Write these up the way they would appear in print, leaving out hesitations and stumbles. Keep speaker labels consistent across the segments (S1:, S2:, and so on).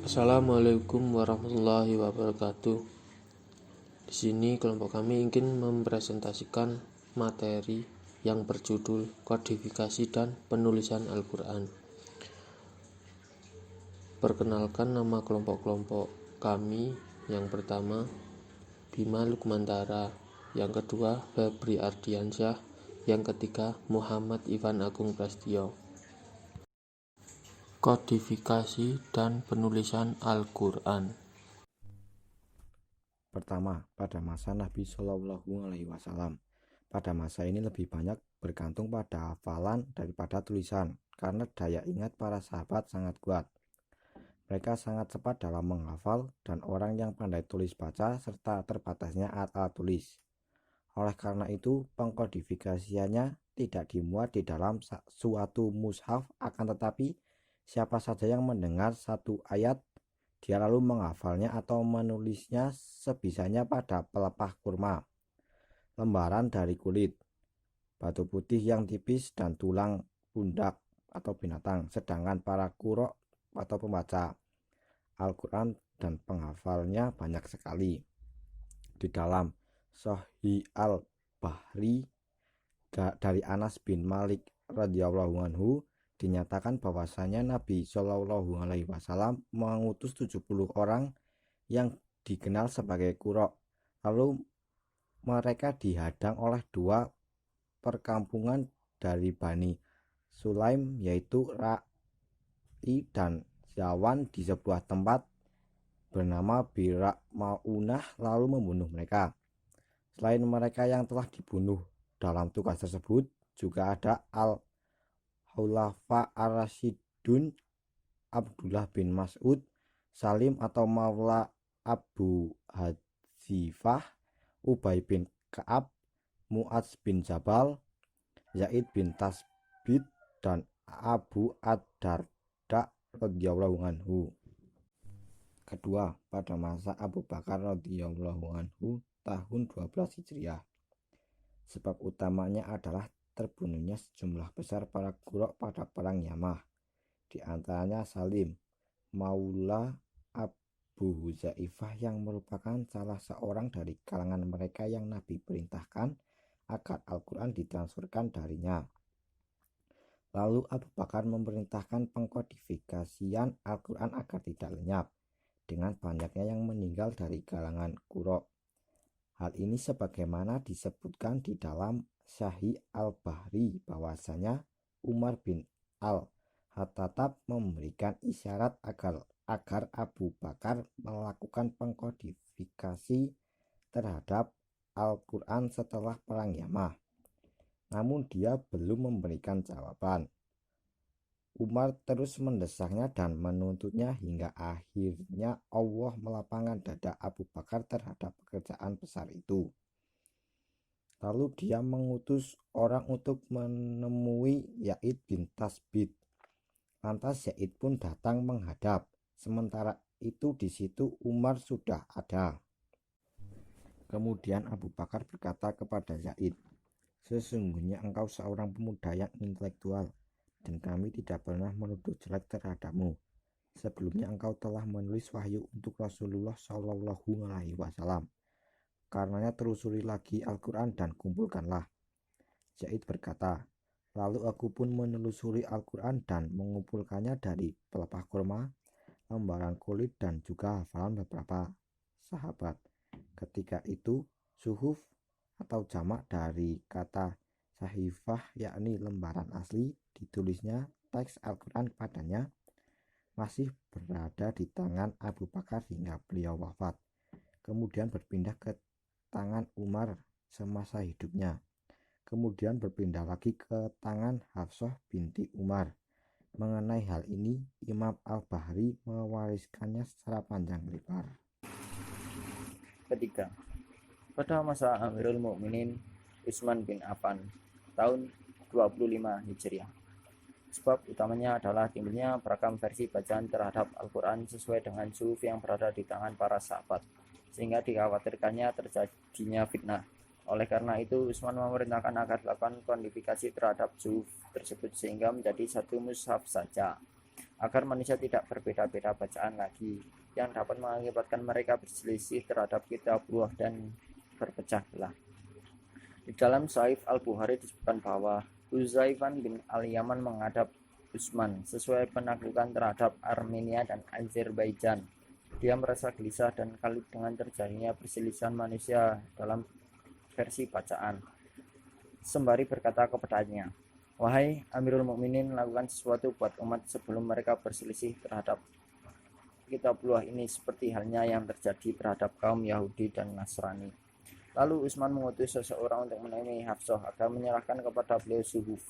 S1: Assalamualaikum warahmatullahi wabarakatuh. Di sini kelompok kami ingin mempresentasikan materi yang berjudul Kodifikasi dan Penulisan Al-Quran. Perkenalkan nama kelompok-kelompok kami. Yang pertama, Bima Lukmantara. Yang kedua, Febri Ardiansyah. Yang ketiga, Muhammad Ivan Agung Prasetyo. Kodifikasi dan penulisan Al-Quran.
S2: Pertama, pada masa Nabi Shallallahu Alaihi Wasallam. Pada masa ini lebih banyak bergantung pada hafalan daripada tulisan, karena daya ingat para sahabat sangat kuat. Mereka sangat cepat dalam menghafal dan orang yang pandai tulis baca serta terbatasnya alat tulis. Oleh karena itu, pengkodifikasiannya tidak dimuat di dalam suatu mushaf, akan tetapi siapa saja yang mendengar satu ayat, dia lalu menghafalnya atau menulisnya sebisanya pada pelepah kurma, lembaran dari kulit, batu putih yang tipis, dan tulang pundak atau binatang. Sedangkan para qurra atau pembaca Al-Quran dan penghafalnya banyak sekali. Di dalam Sahih Al-Bahri dari Anas bin Malik radhiyallahu anhu dinyatakan bahwasanya Nabi Shallallahu Alaihi Wasallam mengutus 70 orang yang dikenal sebagai qurra. Lalu mereka dihadang oleh dua perkampungan dari Bani Sulaim, yaitu Ra'i dan Zawan, di sebuah tempat bernama Birak Maunah, lalu membunuh mereka. Selain mereka yang telah dibunuh dalam tugas tersebut, juga ada Al-Hulafa Ar-Rasyidun, Abdullah bin Mas'ud, Salim atau Maula Abu Hadzifah, Ubay bin Ka'ab, Mu'adz bin Jabal, Zaid bin Tasbit, dan Abu Ad-Darda radhiyallahu anhu. Kedua, pada masa Abu Bakar radhiyallahu anhu tahun 12 Hijriah. Sebab utamanya adalah terbunuhnya sejumlah besar para qurra pada perang Yamah. Di antaranya Salim, Maula Abu Huzaifah, yang merupakan salah seorang dari kalangan mereka yang Nabi perintahkan agar Al-Quran ditransferkan darinya. Lalu Abu Bakar memerintahkan pengkodifikasian Al-Quran agar tidak lenyap dengan banyaknya yang meninggal dari kalangan qurra. Hal ini sebagaimana disebutkan di dalam Sahih Al-Bahri bahwasanya Umar bin Al-Khattab memberikan isyarat agar Abu Bakar melakukan pengkodifikasi terhadap Al-Quran setelah perang Yamah. Namun dia belum memberikan jawaban. Umar terus mendesaknya dan menuntutnya hingga akhirnya Allah melapangkan dada Abu Bakar terhadap pekerjaan besar itu. Lalu dia mengutus orang untuk menemui Zaid bin Tasbit. Lantas Zaid pun datang menghadap. Sementara itu di situ Umar sudah ada. Kemudian Abu Bakar berkata kepada Zaid, "Sesungguhnya engkau seorang pemuda yang intelektual, dan kami tidak pernah menuduh jelek terhadapmu. Sebelumnya engkau telah menulis wahyu untuk Rasulullah Shallallahu Alaihi Wasallam. Karenanya telusuri lagi Al-Quran dan kumpulkanlah." Zaid berkata, "Lalu aku pun menelusuri Al-Quran dan mengumpulkannya dari pelepah kurma, lembaran kulit, dan juga hafalan beberapa sahabat." Ketika itu suhuf atau jamak dari kata sahifah, yakni lembaran asli, ditulisnya teks Al-Quran padanya, masih berada di tangan Abu Bakar hingga beliau wafat. Kemudian berpindah ke tangan Umar semasa hidupnya. Kemudian berpindah lagi ke tangan Hafsah binti Umar. Mengenai hal ini, Imam Al-Bahri mewariskannya secara panjang lebar.
S3: Ketiga, pada masa Amirul Mukminin Utsman bin Affan tahun 25 Hijriah. Sebab utamanya adalah timbulnya beragam versi bacaan terhadap Al-Quran sesuai dengan suhuf yang berada di tangan para sahabat, sehingga dikhawatirkannya terjadinya fitnah. Oleh karena itu, Utsman memerintahkan agar dilakukan kodifikasi terhadap suhuf tersebut sehingga menjadi satu mushaf saja. agar manusia tidak berbeda-beda bacaan lagi yang dapat mengakibatkan mereka berselisih terhadap kitabullah dan berpecah belah. Di dalam Sahih Al-Bukhari disebutkan bahwa Huzaifan bin Al-Yaman menghadap Utsman sesuai penaklukan terhadap Armenia dan Azerbaijan. Dia merasa gelisah dan kalut dengan terjadinya perselisihan manusia dalam versi bacaan. Sembari berkata kepadanya, "Wahai Amirul Mukminin, lakukan sesuatu buat umat sebelum mereka berselisih terhadap kitabullah ini seperti halnya yang terjadi terhadap kaum Yahudi dan Nasrani." Lalu Utsman mengutus seseorang untuk menemui Hafsah agar menyerahkan kepada beliau suhuf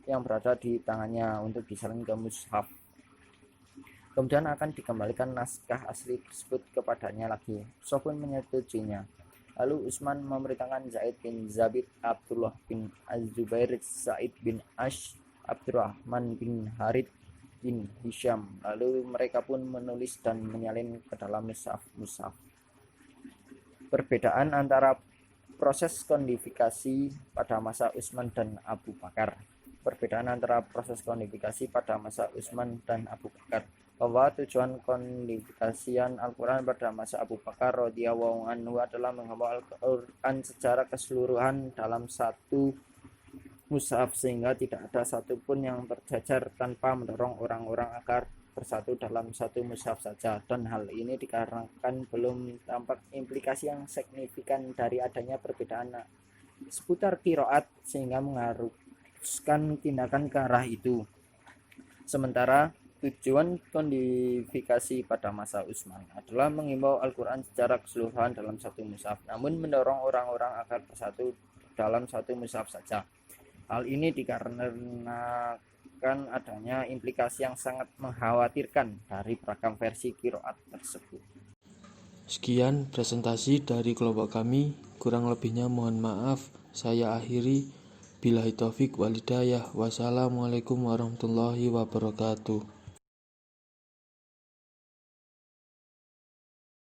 S3: yang berada di tangannya untuk disalin ke mushaf. Kemudian akan dikembalikan naskah asli tersebut kepadanya lagi. Hafsah pun menyetujuinya. Lalu Utsman memerintahkan Zaid bin Zabit, Abdullah bin Az-Zubair, Sa'id bin Ash, Abdurrahman bin Harith bin Hisham. Lalu mereka pun menulis dan menyalin ke dalam mushaf. Perbedaan antara proses kodifikasi pada masa Utsman dan Abu Bakar. Perbedaan antara proses kodifikasi pada masa Utsman dan Abu Bakar. Bahwa tujuan kodifikasian Al-Quran pada masa Abu Bakar radhiyallahu anhu adalah menghafal Al-Quran secara keseluruhan dalam satu mushaf sehingga tidak ada satupun yang terjajar tanpa mendorong orang-orang agar bersatu dalam satu mushaf saja, dan hal ini dikarenakan belum tampak implikasi yang signifikan dari adanya perbedaan seputar qiraat sehingga mengharuskan tindakan ke arah itu. Sementara tujuan kodifikasi pada masa Utsman adalah mengimbau Al-Quran secara keseluruhan dalam satu mushaf, namun mendorong orang-orang agar bersatu dalam satu mushaf saja. Hal ini dikarenakan adanya implikasi yang sangat mengkhawatirkan dari beragam versi qiraat tersebut.
S1: Sekian presentasi dari kelompok kami, kurang lebihnya mohon maaf. Saya akhiri. Billahi taufik wal hidayah. Wassalamualaikum warahmatullahi wabarakatuh.